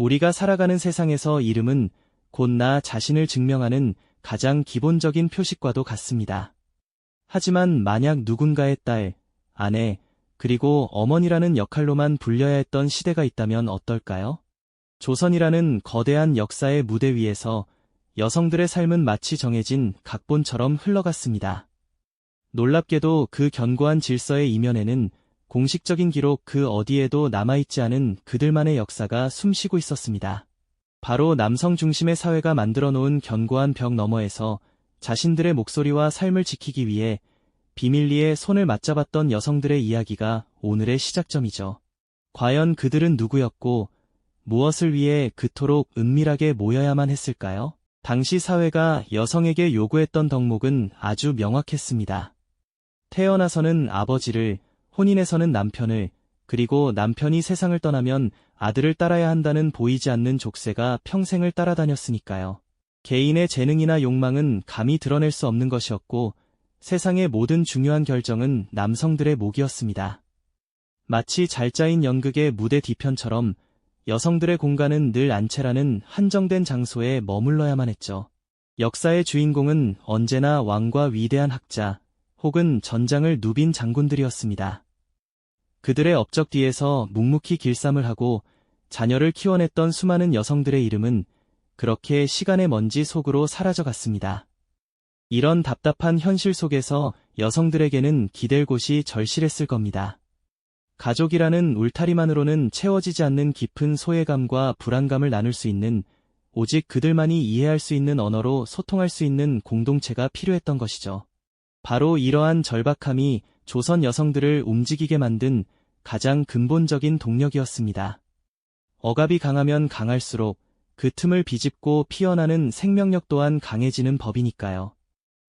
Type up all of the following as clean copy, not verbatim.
우리가 살아가는 세상에서 이름은 곧 나 자신을 증명하는 가장 기본적인 표식과도 같습니다. 하지만 만약 누군가의 딸, 아내, 그리고 어머니라는 역할로만 불려야 했던 시대가 있다면 어떨까요? 조선이라는 거대한 역사의 무대 위에서 여성들의 삶은 마치 정해진 각본처럼 흘러갔습니다. 놀랍게도 그 견고한 질서의 이면에는 공식적인 기록 그 어디에도 남아있지 않은 그들만의 역사가 숨쉬고 있었습니다. 바로 남성 중심의 사회가 만들어 놓은 견고한 벽 너머에서 자신들의 목소리와 삶을 지키기 위해 비밀리에 손을 맞잡았던 여성들의 이야기가 오늘의 시작점이죠. 과연 그들은 누구였고 무엇을 위해 그토록 은밀하게 모여야만 했을까요? 당시 사회가 여성에게 요구했던 덕목은 아주 명확했습니다. 태어나서는 아버지를, 혼인해서는 남편을, 그리고 남편이 세상을 떠나면 아들을 따라야 한다는 보이지 않는 족쇄가 평생을 따라다녔으니까요. 개인의 재능이나 욕망은 감히 드러낼 수 없는 것이었고 세상의 모든 중요한 결정은 남성들의 몫이었습니다. 마치 잘 짜인 연극의 무대 뒤편처럼 여성들의 공간은 늘 안채라는 한정된 장소에 머물러야만 했죠. 역사의 주인공은 언제나 왕과 위대한 학자 혹은 전장을 누빈 장군들이었습니다. 그들의 업적 뒤에서 묵묵히 길쌈을 하고 자녀를 키워냈던 수많은 여성들의 이름은 그렇게 시간의 먼지 속으로 사라져갔습니다. 이런 답답한 현실 속에서 여성들에게는 기댈 곳이 절실했을 겁니다. 가족이라는 울타리만으로는 채워지지 않는 깊은 소외감과 불안감을 나눌 수 있는, 오직 그들만이 이해할 수 있는 언어로 소통할 수 있는 공동체가 필요했던 것이죠. 바로 이러한 절박함이 조선 여성들을 움직이게 만든 가장 근본적인 동력이었습니다. 억압이 강하면 강할수록 그 틈을 비집고 피어나는 생명력 또한 강해지는 법이니까요.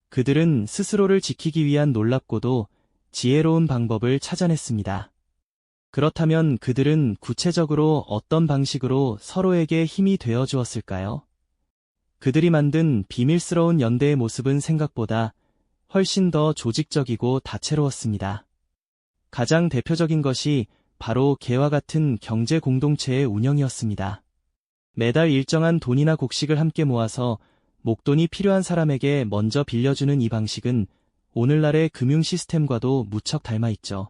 그들은 스스로를 지키기 위한 놀랍고도 지혜로운 방법을 찾아냈습니다. 그렇다면 그들은 구체적으로 어떤 방식으로 서로에게 힘이 되어 주었을까요? 그들이 만든 비밀스러운 연대의 모습은 생각보다 훨씬 더 조직적이고 다채로웠습니다. 가장 대표적인 것이 바로 개와 같은 경제 공동체의 운영이었습니다. 매달 일정한 돈이나 곡식을 함께 모아서 목돈이 필요한 사람에게 먼저 빌려주는 이 방식은 오늘날의 금융 시스템과도 무척 닮아있죠.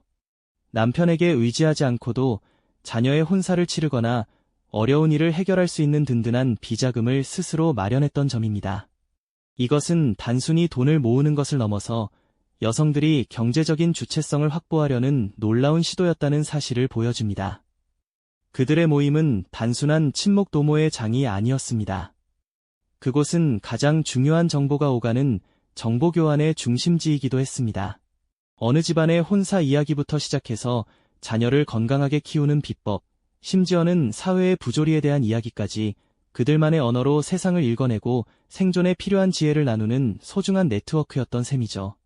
남편에게 의지하지 않고도 자녀의 혼사를 치르거나 어려운 일을 해결할 수 있는 든든한 비자금을 스스로 마련했던 점입니다. 이것은 단순히 돈을 모으는 것을 넘어서 여성들이 경제적인 주체성을 확보하려는 놀라운 시도였다는 사실을 보여줍니다. 그들의 모임은 단순한 친목 도모의 장이 아니었습니다. 그곳은 가장 중요한 정보가 오가는 정보교환의 중심지이기도 했습니다. 어느 집안의 혼사 이야기부터 시작해서 자녀를 건강하게 키우는 비법, 심지어는 사회의 부조리에 대한 이야기까지 그들만의 언어로 세상을 읽어내고 생존에 필요한 지혜를 나누는 소중한 네트워크였던 셈이죠.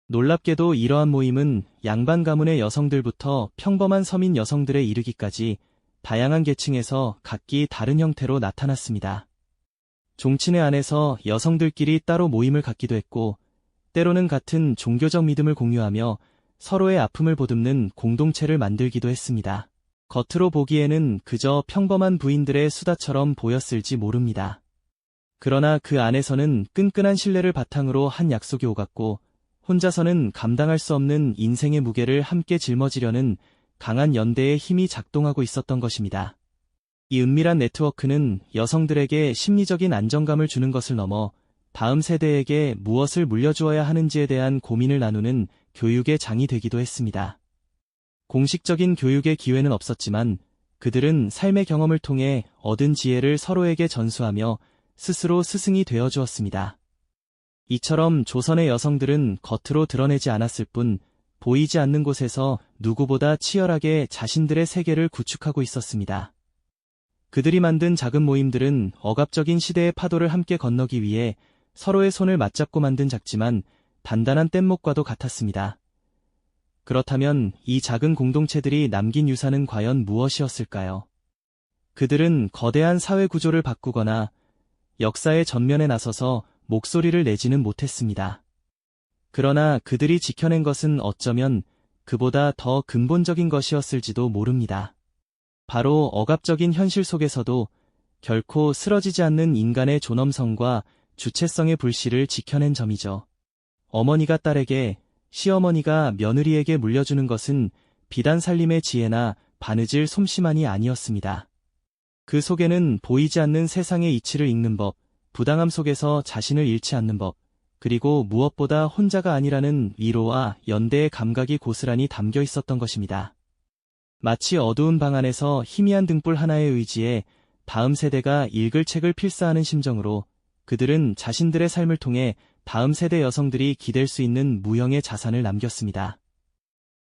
놀랍게도 이러한 모임은 양반 가문의 여성들부터 평범한 서민 여성들에 이르기까지 다양한 계층에서 각기 다른 형태로 나타났습니다. 종친회 안에서 여성들끼리 따로 모임을 갖기도 했고, 때로는 같은 종교적 믿음을 공유하며 서로의 아픔을 보듬는 공동체를 만들기도 했습니다. 겉으로 보기에는 그저 평범한 부인들의 수다처럼 보였을지 모릅니다. 그러나 그 안에서는 끈끈한 신뢰를 바탕으로 한 약속이 오갔고, 혼자서는 감당할 수 없는 인생의 무게를 함께 짊어지려는 강한 연대의 힘이 작동하고 있었던 것입니다. 이 은밀한 네트워크는 여성들에게 심리적인 안정감을 주는 것을 넘어 다음 세대에게 무엇을 물려주어야 하는지에 대한 고민을 나누는 교육의 장이 되기도 했습니다. 공식적인 교육의 기회는 없었지만 그들은 삶의 경험을 통해 얻은 지혜를 서로에게 전수하며 스스로 스승이 되어 주었습니다. 이처럼 조선의 여성들은 겉으로 드러내지 않았을 뿐 보이지 않는 곳에서 누구보다 치열하게 자신들의 세계를 구축하고 있었습니다. 그들이 만든 작은 모임들은 억압적인 시대의 파도를 함께 건너기 위해 서로의 손을 맞잡고 만든 작지만 단단한 뗏목과도 같았습니다. 그렇다면 이 작은 공동체들이 남긴 유산은 과연 무엇이었을까요? 그들은 거대한 사회 구조를 바꾸거나 역사의 전면에 나서서 목소리를 내지는 못했습니다. 그러나 그들이 지켜낸 것은 어쩌면 그보다 더 근본적인 것이었을지도 모릅니다. 바로 억압적인 현실 속에서도 결코 쓰러지지 않는 인간의 존엄성과 주체성의 불씨를 지켜낸 점이죠. 어머니가 딸에게, 시어머니가 며느리에게 물려주는 것은 비단 살림의 지혜나 바느질 솜씨만이 아니었습니다. 그 속에는 보이지 않는 세상의 이치를 읽는 법, 부당함 속에서 자신을 잃지 않는 법, 그리고 무엇보다 혼자가 아니라는 위로와 연대의 감각이 고스란히 담겨 있었던 것입니다. 마치 어두운 방 안에서 희미한 등불 하나에 의지해 다음 세대가 읽을 책을 필사하는 심정으로 그들은 자신들의 삶을 통해 다음 세대 여성들이 기댈 수 있는 무형의 자산을 남겼습니다.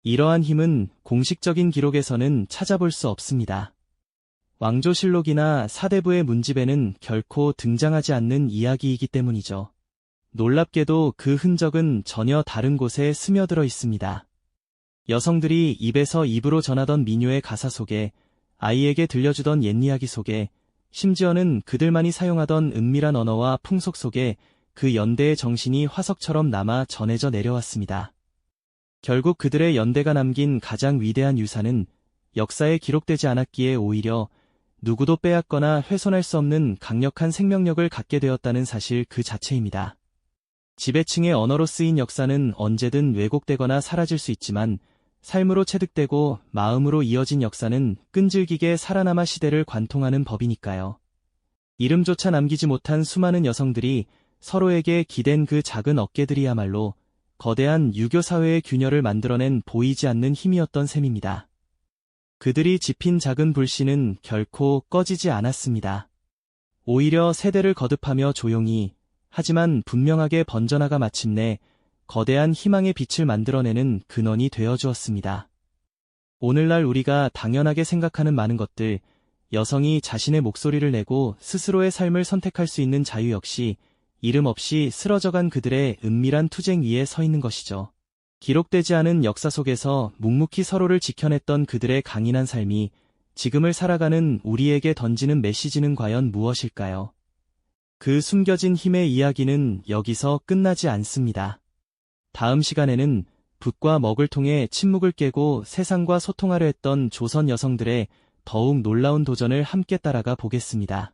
이러한 힘은 공식적인 기록에서는 찾아볼 수 없습니다. 왕조실록이나 사대부의 문집에는 결코 등장하지 않는 이야기이기 때문이죠. 놀랍게도 그 흔적은 전혀 다른 곳에 스며들어 있습니다. 여성들이 입에서 입으로 전하던 민요의 가사 속에, 아이에게 들려주던 옛이야기 속에, 심지어는 그들만이 사용하던 은밀한 언어와 풍속 속에 그 연대의 정신이 화석처럼 남아 전해져 내려왔습니다. 결국 그들의 연대가 남긴 가장 위대한 유산은 역사에 기록되지 않았기에 오히려 누구도 빼앗거나 훼손할 수 없는 강력한 생명력을 갖게 되었다는 사실 그 자체입니다. 지배층의 언어로 쓰인 역사는 언제든 왜곡되거나 사라질 수 있지만 삶으로 체득되고 마음으로 이어진 역사는 끈질기게 살아남아 시대를 관통하는 법이니까요. 이름조차 남기지 못한 수많은 여성들이 서로에게 기댄 그 작은 어깨들이야말로 거대한 유교 사회의 균열을 만들어낸 보이지 않는 힘이었던 셈입니다. 그들이 지핀 작은 불씨는 결코 꺼지지 않았습니다. 오히려 세대를 거듭하며 조용히, 하지만 분명하게 번져나가 마침내 거대한 희망의 빛을 만들어내는 근원이 되어주었습니다. 오늘날 우리가 당연하게 생각하는 많은 것들, 여성이 자신의 목소리를 내고 스스로의 삶을 선택할 수 있는 자유 역시 이름 없이 쓰러져간 그들의 은밀한 투쟁 위에 서 있는 것이죠. 기록되지 않은 역사 속에서 묵묵히 서로를 지켜냈던 그들의 강인한 삶이 지금을 살아가는 우리에게 던지는 메시지는 과연 무엇일까요? 그 숨겨진 힘의 이야기는 여기서 끝나지 않습니다. 다음 시간에는 붓과 먹을 통해 침묵을 깨고 세상과 소통하려 했던 조선 여성들의 더욱 놀라운 도전을 함께 따라가 보겠습니다.